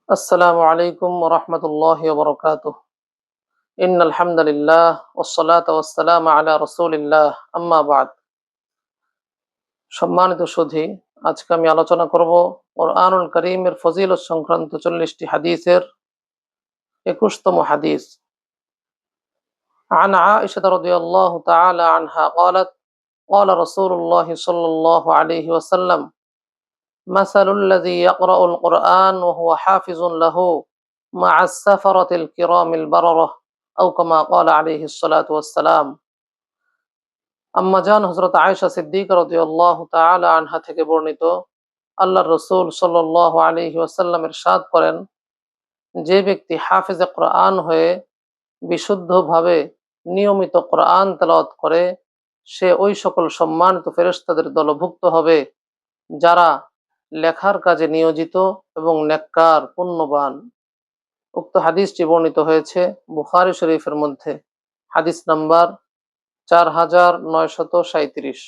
আসসালামু আলাইকুম ওয়া রাহমাতুল্লাহি ওয়া বারাকাতুহু। ইন্নাল হামদালিল্লাহ ওয়াস সালাতু ওয়াস সালামু আলা রাসূলিল্লাহ, আম্মা বা'দ। সম্মানিত সুধী, আজকে আমি আলোচনা করব কুরআনুল কারীমের ফজিলত সংক্রান্ত 40 টি হাদিসের 21 তম হাদিস। عن عائشة رضي الله تعالى عنها قالت قال رسول الله صلى الله عليه وسلم مثل الذي يقرأ القرآن وهو حافظ له مع السفرة الكرام البررة أو كما قال عليه الصلاة والسلام। আম্মা জান হযরত আয়েশা সিদ্দিকা রাদিয়াল্লাহু তাআলা আনহা থেকে বর্ণিত, আল্লাহর রাসূল সাল্লাল্লাহু আলাইহি ওয়াসাল্লাম ইরশাদ করেন, যে ব্যক্তি হাফেজে কোরআন হয়ে বিশুদ্ধভাবে নিয়মিত কোরআন তেলাওয়াত করে সে ওই সকল সম্মানিত ফেরেশতাদের দলভুক্ত হবে যারা লেখার কাজে নিয়োজিত এবং নেককার পুণ্যবান। উক্ত হাদিসটি বর্ণিত হয়েছে বুখারী শরীফের মধ্যে, হাদিস নাম্বার 4937।